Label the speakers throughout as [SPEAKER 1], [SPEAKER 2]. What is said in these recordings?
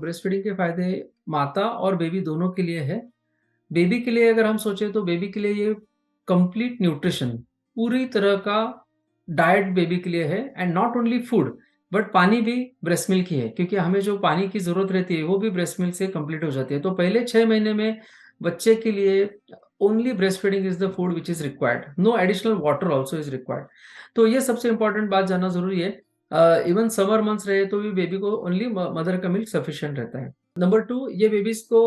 [SPEAKER 1] Breast feeding के फायदे माता और बेबी दोनों के लिए है। बेबी के लिए अगर हम सोचें तो बेबी के लिए ये कंप्लीट न्यूट्रिशन, पूरी तरह का डाइट बेबी के लिए है। And not only food but पानी भी ब्रेस्ट मिल्क ही है, क्योंकि हमें जो पानी की जरूरत रहती है वो भी ब्रेस्ट मिल्क से कंप्लीट हो जाती है। तो पहले 6 महीने में बच्चे के लिए only breast feeding is the food which is required, no additional water also is required. तो ये सबसे इंपॉर्टेंट बात जानना जरूरी है। इवन समर मंथ्स रहे तो भी बेबी को ओनली मदर का मिल्क सफिशिएंट रहता है। नंबर 2, ये बेबीज को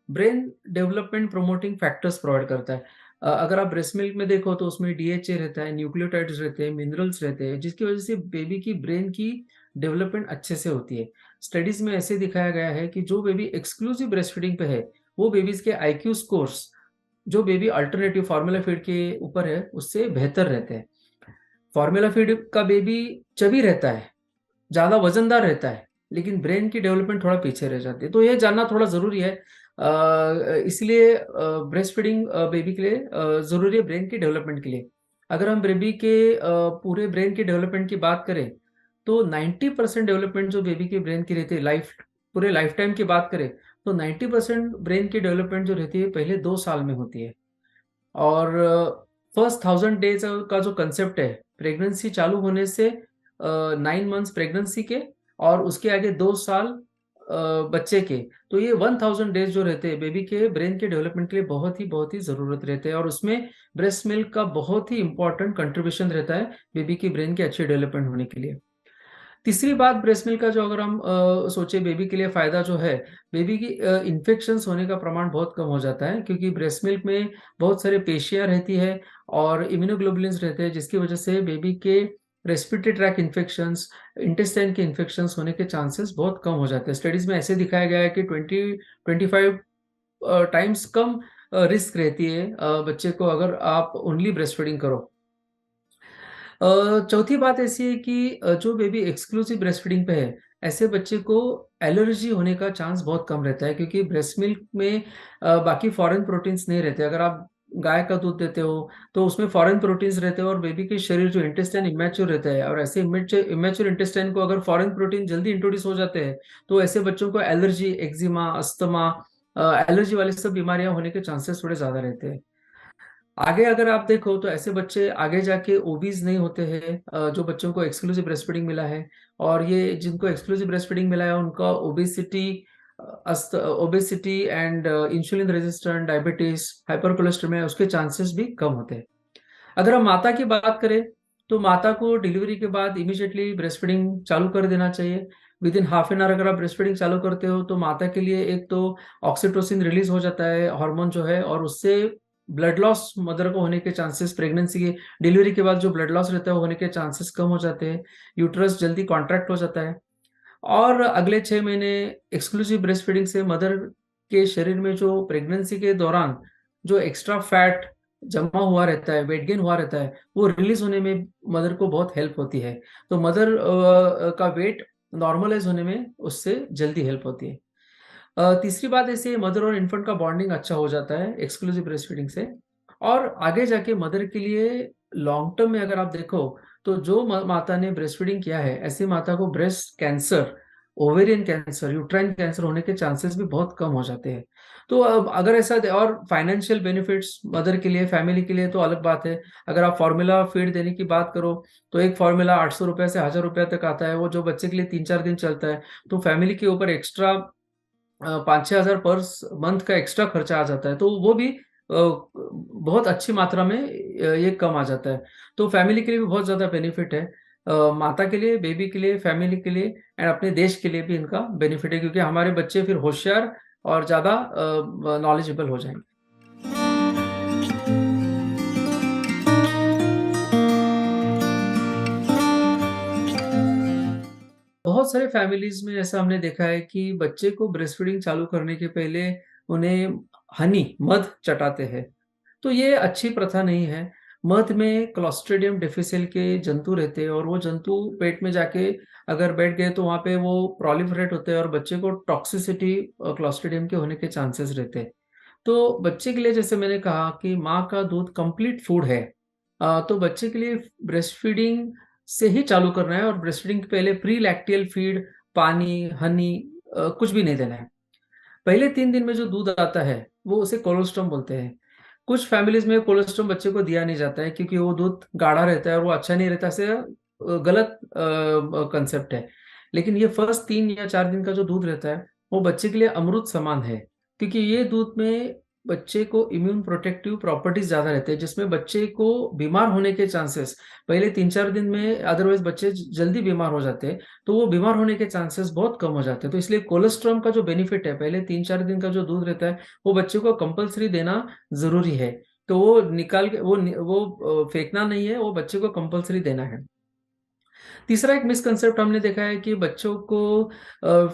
[SPEAKER 1] brain development promoting factors provide करता है। अगर आप ब्रेस्ट मिल्क में देखो तो उसमें डीएचए रहता है, न्यूक्लियोटाइड्स रहते हैं, मिनरल्स रहते हैं, जिसकी वजह से बेबी की ब्रेन की डेवलपमेंट अच्छे से होती है। स्टडीज में ऐसे दिखाया गया है कि जो बेबी एक्सक्लूसिव ब्रेस्ट फीडिंग पे है वो बेबीज के आईक्यू स्कोर्स जो बेबी अल्टरनेटिव फार्मूला फीड के ऊपर है उससे बेहतर रहते हैं। फार्मूला फीड का बेबी चबी रहता है, ज्यादा वजनदार रहता है, लेकिन ब्रेन की डेवलपमेंट थोड़ा पीछे रह जाती है। तो ये जानना थोड़ा जरूरी है। इसलिए ब्रेस्ट फीडिंग बेबी के लिए जरूरी है ब्रेन की डेवलपमेंट के लिए। अगर हम बेबी के पूरे ब्रेन की डेवलपमेंट की बात करें तो 90% डेवलपमेंट जो बेबी के ब्रेन की रहती है पूरे लाइफ टाइम की बात करें तो 90% ब्रेन की डेवलपमेंट जो रहती है पहले 2 साल में होती है। और फर्स्ट 1000 डेज का जो कंसेप्ट है प्रेगनेंसी चालू होने से 9 मंथ्स प्रेगनेंसी के और उसके आगे 2 साल बच्चे के, तो ये 1000 डेज जो रहते हैं बेबी के ब्रेन के डेवलपमेंट के लिए बहुत ही जरूरत रहते हैं। और उसमें ब्रेस्ट मिल्क का बहुत ही इंपॉर्टेंट कंट्रीब्यूशन रहता है बेबी की ब्रेन के अच्छे डेवलपमेंट होने के लिए। तीसरी बात ब्रेस्ट मिल्क का जो अगर हम सोचे बेबी के लिए फायदा जो है, बेबी की इन्फेक्शंस होने का प्रमाण बहुत कम हो जाता है, क्योंकि ब्रेस्ट मिल्क में बहुत सारे पेशियां रहती है और इम्यूनोग्लोबुलिन्स रहते हैं, जिसकी वजह से बेबी के रेस्पिरेटरी ट्रैक इन्फेक्शंस, इंटेस्टाइन के इन्फेक्शंस होने के चांसेस बहुत कम हो जाते हैं। स्टडीज में ऐसे दिखाया गया है कि 20-25 टाइम्स कम रिस्क रहती है बच्चे को अगर आप ओनली ब्रेस्ट फीडिंग करो। चौथी बात ऐसी है कि जो बेबी एक्सक्लूसिव ब्रेस्ट फीडिंग पे है ऐसे बच्चे को एलर्जी होने का चांस बहुत कम रहता है, क्योंकि ब्रेस्ट मिल्क में बाकी फॉरेन प्रोटीन्स नहीं रहते। अगर आप गाय का दूध देते हो तो उसमें फॉरेन प्रोटीन्स रहते हैं और बेबी के शरीर जो इंटेस्टाइन इमेच्योर रहता है, और ऐसे इमेच्योर इंटेस्टाइन को अगर फॉरेन प्रोटीन जल्दी इंट्रोड्यूस हो जाते हैं तो ऐसे बच्चों को एलर्जी, एक्जिमा, अस्थमा, एलर्जी वाली सब बीमारियां होने के चांसेस थोड़े ज्यादा रहते हैं। आगे अगर आप देखो तो ऐसे बच्चे आगे जाके ओबीज नहीं होते हैं, जो बच्चों को एक्सक्लूसिव ब्रेस्ट फीडिंग मिला है। और ये जिनको एक्सक्लूसिव ब्रेस्ट फीडिंग मिला है उनका obesity and insulin resistant diabetes, hyper cholesterol उसके चांसेस भी कम होते हैं। अगर हम माता की बात करें तो माता को डिलीवरी के बाद इमीडिएटली ब्रेस्ट फीडिंग चालू कर देना चाहिए। With in half an hour अगर आप ब्रेस्ट फीडिंग चालू करते हो तो माता के लिए एक तो ऑक्सीटोसिन रिलीज हो जाता है, हार्मोन जो है, और उससे ब्लड लॉस मदर को होने के चांसेस, प्रेगनेंसी के डिलीवरी के बाद जो ब्लड लॉस रहता है वो होने के चांसेस कम हो जाते हैं। यूट्रस जल्दी कॉन्ट्रैक्ट हो जाता है। और अगले 6 महीने एक्सक्लूसिव ब्रेस्ट फीडिंग से मदर के शरीर में जो प्रेगनेंसी के दौरान जो एक्स्ट्रा फैट जमा हुआ रहता है, वेट गेन हुआ रहता है, वो रिलीज होने में मदर को बहुत हेल्प होती है। तो मदर का वेट नॉर्मलाइज होने में उससे जल्दी हेल्प होती है। तीसरी बात ऐसी है, मदर और इन्फेंट का बॉन्डिंग अच्छा हो जाता है एक्सक्लूसिव ब्रेस्ट फीडिंग से। और आगे जाके मदर के लिए लॉन्ग टर्म में अगर आप देखो तो जो माता ने ब्रेस्ट फीडिंग किया है ऐसी माता को breast cancer, ovarian cancer, uterine cancer होने के चांसेस भी बहुत कम हो जाते हैं। तो अब अगर ऐसा और फाइनेंशियल बेनिफिट्स मदर के लिए, फैमिली के लिए तो अलग बात है। अगर आप फार्मूला फीड देने की बात करो तो एक फार्मूला 800 रुपये से 1000 रुपये तक आता है, वो जो बच्चे के लिए 3-4 दिन चलता है। तो फैमिली के ऊपर एक्स्ट्रा 5-6 हज़ार पर मंथ का एक्स्ट्रा खर्चा आ जाता है, तो वो भी बहुत अच्छी मात्रा में ये कम आ जाता है। तो फैमिली के लिए भी बहुत ज़्यादा बेनिफिट है। माता के लिए, बेबी के लिए, फैमिली के लिए एंड अपने देश के लिए भी इनका बेनिफिट है, क्योंकि हमारे बच्चे फिर होशियार और ज़्यादा नॉलेजेबल हो जाएंगे। बहुत सारे फैमिलीज में ऐसा हमने देखा है कि बच्चे को ब्रेस्ट फीडिंग चालू करने के पहले उन्हें हनी, मध चटाते हैं। तो ये अच्छी प्रथा नहीं है। मध में क्लॉस्ट्रिडियम डिफिसिल के जंतु रहते हैं और वो जंतु पेट में जाके अगर बैठ गए तो वहाँ पे वो प्रोलिफरेट होते हैं और बच्चे को टॉक्सिसिटी क्लॉस्ट्रिडियम के होने के चांसेस रहते हैं। तो बच्चे के लिए जैसे मैंने कहा कि माँ का दूध कंप्लीट फूड है, तो बच्चे के लिए ब्रेस्ट फीडिंग से ही चालू करना है। और ब्रेस्ट फीडिंग के पहले प्री लैक्टियल फीड, पानी, हनी कुछ भी नहीं देना है। पहले 3 दिन में जो दूध आता है वो उसे कोलोस्ट्रम बोलते हैं। कुछ फैमिलीज में कोलोस्ट्रम बच्चे को दिया नहीं जाता है क्योंकि वो दूध गाढ़ा रहता है और वो अच्छा नहीं रहता, ऐसे गलत कंसेप्ट है। लेकिन ये फर्स्ट 3 या 4 दिन का जो दूध रहता है वो बच्चे के लिए अमृत समान है, क्योंकि ये दूध में बच्चे को इम्यून प्रोटेक्टिव प्रॉपर्टीज ज्यादा रहते हैं, जिसमें बच्चे को बीमार होने के चांसेस पहले 3-4 दिन में, अदरवाइज बच्चे जल्दी बीमार हो जाते हैं, तो वो बीमार होने के चांसेस बहुत कम हो जाते हैं। तो इसलिए कोलेस्ट्रॉम का जो बेनिफिट है, पहले 3-4 दिन का जो दूध रहता है वो बच्चे को कंपलसरी देना जरूरी है। तो वो निकाल के वो फेंकना नहीं है, वो बच्चे को कंपलसरी देना है। तीसरा एक मिसकंसेप्ट हमने देखा है कि बच्चों को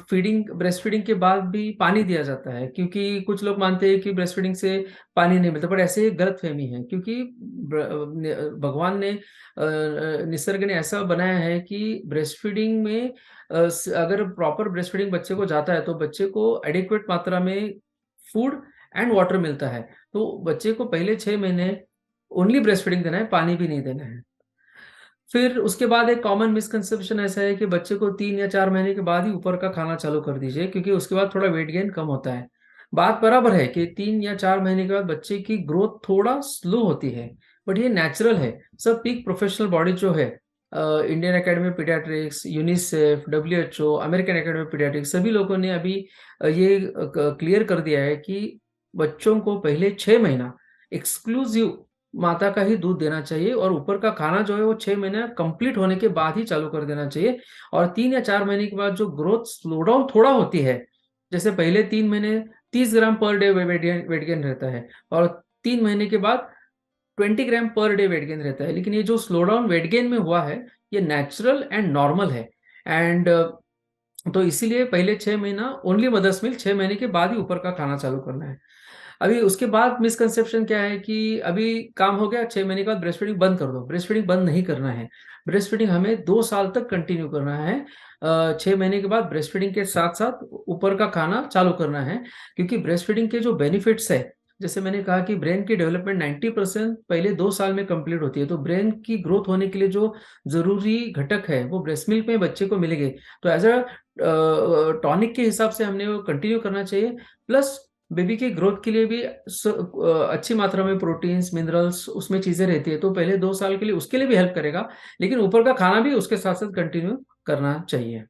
[SPEAKER 1] फीडिंग ब्रेस्ट फीडिंग के बाद भी पानी दिया जाता है, क्योंकि कुछ लोग मानते हैं कि ब्रेस्ट फीडिंग से पानी नहीं मिलता, पर ऐसे एक गलत फहमी है। क्योंकि भगवान ने निसर्ग ने ऐसा बनाया है कि ब्रेस्ट फीडिंग में अगर प्रॉपर ब्रेस्ट फीडिंग बच्चे को जाता है तो बच्चे को एडिक्वेट मात्रा में फूड एंड वाटर मिलता है। तो बच्चे को पहले 6 महीने ओनली ब्रेस्ट फीडिंग देना है, पानी भी नहीं देना है। फिर उसके बाद एक कॉमन मिसकंसेप्शन ऐसा है कि बच्चे को 3 या 4 महीने के बाद ही ऊपर का खाना चालू कर दीजिए, क्योंकि उसके बाद थोड़ा वेट गेन कम होता है। बात बराबर है कि 3 या 4 महीने के बाद बच्चे की ग्रोथ थोड़ा स्लो होती है, बट ये नेचुरल है। सब पीक प्रोफेशनल बॉडी जो है, Indian academy paediatrics, UNICEF, WHO, American academy paediatrics, सभी लोगों ने अभी ये क्लियर कर दिया है कि बच्चों को पहले 6 महीना एक्सक्लूसिव माता का ही दूध देना चाहिए, और ऊपर का खाना जो है वो 6 महीने कंप्लीट होने के बाद ही चालू कर देना चाहिए। और 3 या 4 महीने के बाद जो ग्रोथ स्लो डाउन थोड़ा होती है, जैसे पहले 3 महीने 30 ग्राम पर डे वेट गेन रहता है, और 3 महीने के बाद 20 ग्राम पर डे वेट गेन रहता है, लेकिन ये जो स्लो डाउन वेट गेन में हुआ है ये नेचुरल एंड नॉर्मल है। एंड तो इसीलिए पहले 6 महीना ओनली मदर्स मिल्क, 6 महीने के बाद ही ऊपर का खाना चालू करना है। अभी उसके बाद मिसकंसेप्शन क्या है कि अभी काम हो गया, 6 महीने के बाद ब्रेस्ट फीडिंग बंद कर दो। ब्रेस्ट फीडिंग बंद नहीं करना है, ब्रेस्ट फीडिंग हमें 2 साल तक कंटिन्यू करना है। 6 महीने के बाद ब्रेस्ट फीडिंग के साथ साथ ऊपर का खाना चालू करना है, क्योंकि ब्रेस्ट फीडिंग के जो बेनिफिट्स है, जैसे मैंने कहा कि ब्रेन की डेवलपमेंट 90% पहले 2 साल में कंप्लीट होती है, तो ब्रेन की ग्रोथ होने के लिए जो जरूरी घटक है वो ब्रेस्ट मिल्क में बच्चे को मिलेंगे। तो एज अ टॉनिक के हिसाब से हमने वो कंटिन्यू करना चाहिए। प्लस बेबी की ग्रोथ के लिए भी अच्छी मात्रा में प्रोटीन्स, मिनरल्स उसमें चीजें रहती है, तो पहले 2 साल के लिए उसके लिए भी हेल्प करेगा, लेकिन ऊपर का खाना भी उसके साथ साथ कंटिन्यू करना चाहिए।